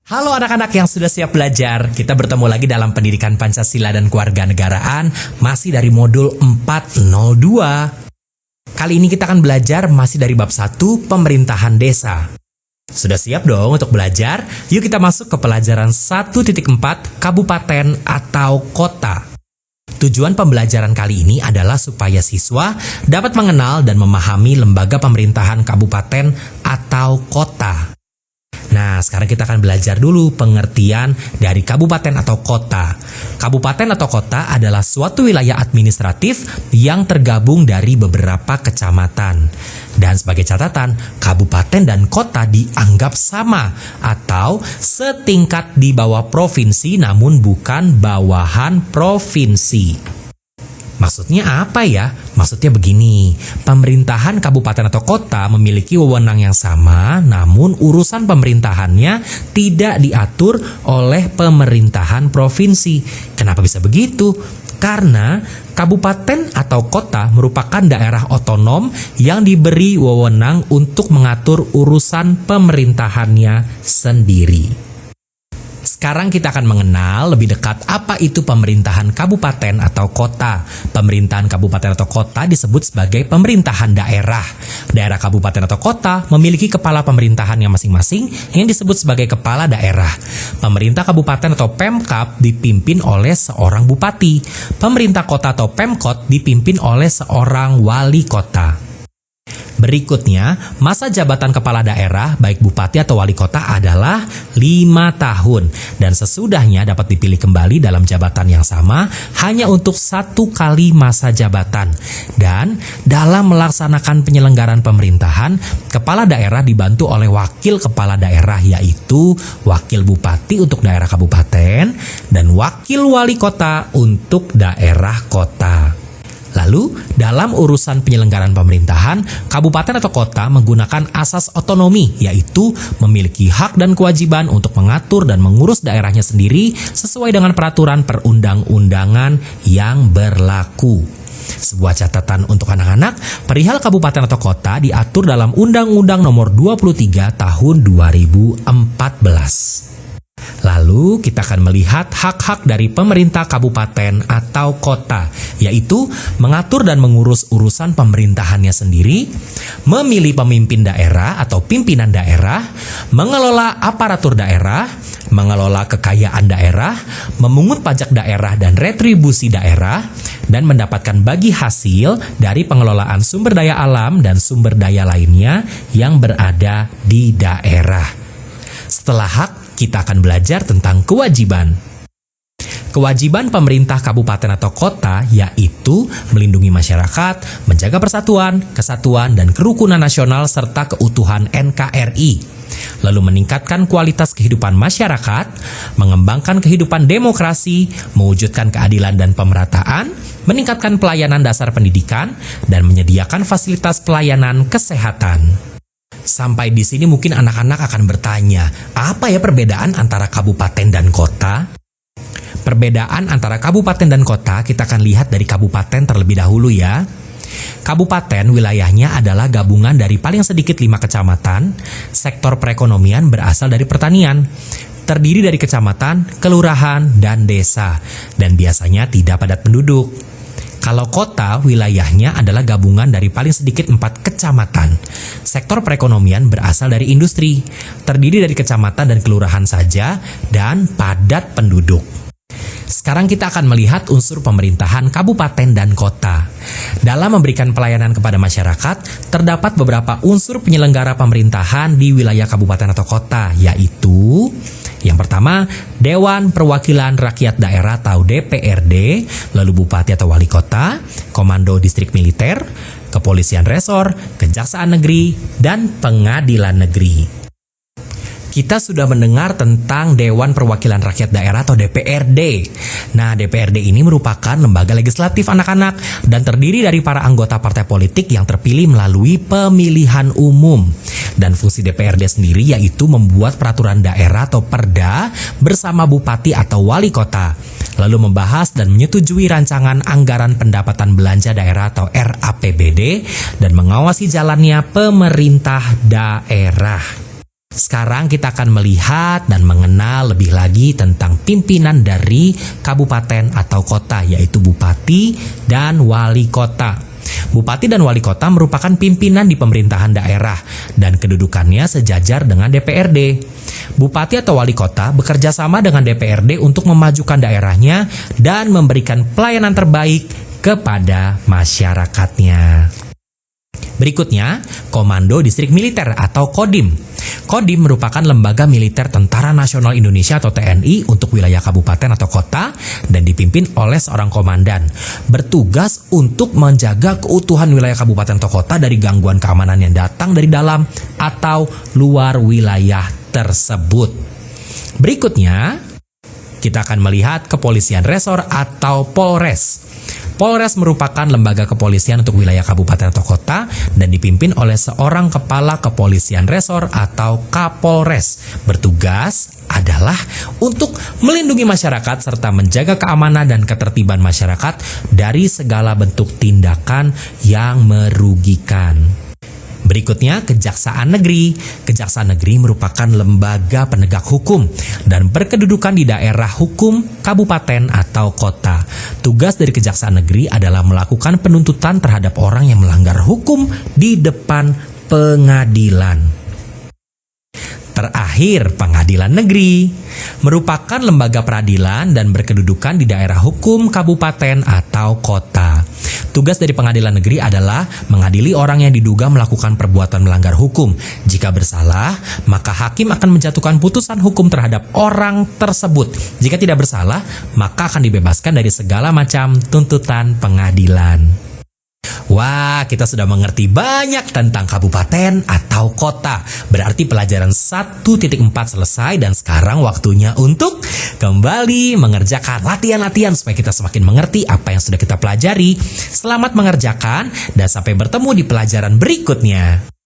Halo anak-anak yang sudah siap belajar, kita bertemu lagi dalam pendidikan Pancasila dan Kewarganegaraan, masih dari modul 402. Kali ini kita akan belajar masih dari bab 1, pemerintahan desa. Sudah siap dong untuk belajar? Yuk kita masuk ke pelajaran 1.4, kabupaten atau kota. Tujuan pembelajaran kali ini adalah supaya siswa dapat mengenal dan memahami lembaga pemerintahan kabupaten atau kota. Nah, sekarang kita akan belajar dulu pengertian dari kabupaten atau kota. Kabupaten atau kota adalah suatu wilayah administratif yang tergabung dari beberapa kecamatan. Dan sebagai catatan, kabupaten dan kota dianggap sama atau setingkat di bawah provinsi namun bukan bawahan provinsi. Maksudnya apa ya? Maksudnya begini, pemerintahan kabupaten atau kota memiliki wewenang yang sama, namun urusan pemerintahannya tidak diatur oleh pemerintahan provinsi. Kenapa bisa begitu? Karena kabupaten atau kota merupakan daerah otonom yang diberi wewenang untuk mengatur urusan pemerintahannya sendiri. Sekarang kita akan mengenal lebih dekat apa itu pemerintahan kabupaten atau kota. Pemerintahan kabupaten atau kota disebut sebagai pemerintahan daerah. Daerah kabupaten atau kota memiliki kepala pemerintahannya masing-masing yang disebut sebagai kepala daerah. Pemerintah kabupaten atau Pemkab dipimpin oleh seorang bupati. Pemerintah kota atau Pemkot dipimpin oleh seorang wali kota. Berikutnya, masa jabatan kepala daerah, baik bupati atau wali kota adalah 5 tahun. Dan sesudahnya dapat dipilih kembali dalam jabatan yang sama hanya untuk 1 kali masa jabatan. Dan dalam melaksanakan penyelenggaraan pemerintahan, kepala daerah dibantu oleh wakil kepala daerah yaitu wakil bupati untuk daerah kabupaten dan wakil wali kota untuk daerah kota. Lalu, dalam urusan penyelenggaraan pemerintahan, kabupaten atau kota menggunakan asas otonomi, yaitu memiliki hak dan kewajiban untuk mengatur dan mengurus daerahnya sendiri sesuai dengan peraturan perundang-undangan yang berlaku. Sebuah catatan untuk anak-anak, perihal kabupaten atau kota diatur dalam Undang-Undang Nomor 23 Tahun 2014. Lalu kita akan melihat hak-hak dari pemerintah kabupaten atau kota, yaitu mengatur dan mengurus urusan pemerintahannya sendiri, memilih pemimpin daerah atau pimpinan daerah, mengelola aparatur daerah, mengelola kekayaan daerah, memungut pajak daerah dan retribusi daerah, dan mendapatkan bagi hasil dari pengelolaan sumber daya alam dan sumber daya lainnya yang berada di daerah. Setelah hak, kita akan belajar tentang kewajiban. Kewajiban pemerintah kabupaten atau kota yaitu melindungi masyarakat, menjaga persatuan, kesatuan, dan kerukunan nasional serta keutuhan NKRI. Lalu meningkatkan kualitas kehidupan masyarakat, mengembangkan kehidupan demokrasi, mewujudkan keadilan dan pemerataan, meningkatkan pelayanan dasar pendidikan, dan menyediakan fasilitas pelayanan kesehatan. Sampai di sini mungkin anak-anak akan bertanya, apa ya perbedaan antara kabupaten dan kota? Perbedaan antara kabupaten dan kota kita akan lihat dari kabupaten terlebih dahulu ya. Kabupaten wilayahnya adalah gabungan dari paling sedikit 5 kecamatan. Sektor perekonomian berasal dari pertanian. Terdiri dari kecamatan, kelurahan, dan desa. Dan biasanya tidak padat penduduk. Kalau kota, wilayahnya adalah gabungan dari paling sedikit 4 kecamatan. Sektor perekonomian berasal dari industri, terdiri dari kecamatan dan kelurahan saja, dan padat penduduk. Sekarang kita akan melihat unsur pemerintahan kabupaten dan kota. Dalam memberikan pelayanan kepada masyarakat, terdapat beberapa unsur penyelenggara pemerintahan di wilayah kabupaten atau kota, yaitu yang pertama, Dewan Perwakilan Rakyat Daerah atau DPRD, lalu Bupati atau Wali Kota, Komando Distrik Militer, Kepolisian Resor, Kejaksaan Negeri, dan Pengadilan Negeri. Kita sudah mendengar tentang Dewan Perwakilan Rakyat Daerah atau DPRD. Nah, DPRD ini merupakan lembaga legislatif anak-anak dan terdiri dari para anggota partai politik yang terpilih melalui pemilihan umum. Dan fungsi DPRD sendiri yaitu membuat peraturan daerah atau perda bersama bupati atau wali kota. Lalu membahas dan menyetujui rancangan anggaran pendapatan belanja daerah atau RAPBD dan mengawasi jalannya pemerintah daerah. Sekarang kita akan melihat dan mengenal lebih lagi tentang pimpinan dari kabupaten atau kota, yaitu bupati dan wali kota. Bupati dan wali kota merupakan pimpinan di pemerintahan daerah dan kedudukannya sejajar dengan DPRD. Bupati atau wali kota bekerja sama dengan DPRD untuk memajukan daerahnya dan memberikan pelayanan terbaik kepada masyarakatnya. Berikutnya, Komando Distrik Militer atau Kodim. Kodim merupakan lembaga militer Tentara Nasional Indonesia atau TNI untuk wilayah kabupaten atau kota dan dipimpin oleh seorang komandan. Bertugas untuk menjaga keutuhan wilayah kabupaten atau kota dari gangguan keamanan yang datang dari dalam atau luar wilayah tersebut. Berikutnya, kita akan melihat Kepolisian Resor atau Polres. Polres merupakan lembaga kepolisian untuk wilayah kabupaten atau kota dan dipimpin oleh seorang kepala kepolisian resor atau Kapolres. Bertugas adalah untuk melindungi masyarakat serta menjaga keamanan dan ketertiban masyarakat dari segala bentuk tindakan yang merugikan. Berikutnya, Kejaksaan Negeri. Kejaksaan Negeri merupakan lembaga penegak hukum dan berkedudukan di daerah hukum kabupaten atau kota. Tugas dari Kejaksaan Negeri adalah melakukan penuntutan terhadap orang yang melanggar hukum di depan pengadilan. Terakhir, Pengadilan Negeri merupakan lembaga peradilan dan berkedudukan di daerah hukum kabupaten atau kota. Tugas dari Pengadilan Negeri adalah mengadili orang yang diduga melakukan perbuatan melanggar hukum. Jika bersalah, maka hakim akan menjatuhkan putusan hukum terhadap orang tersebut. Jika tidak bersalah, maka akan dibebaskan dari segala macam tuntutan pengadilan. Wah, kita sudah mengerti banyak tentang kabupaten atau kota. Berarti pelajaran 1.4 selesai dan sekarang waktunya untuk kembali mengerjakan latihan-latihan supaya kita semakin mengerti apa yang sudah kita pelajari. Selamat mengerjakan dan sampai bertemu di pelajaran berikutnya.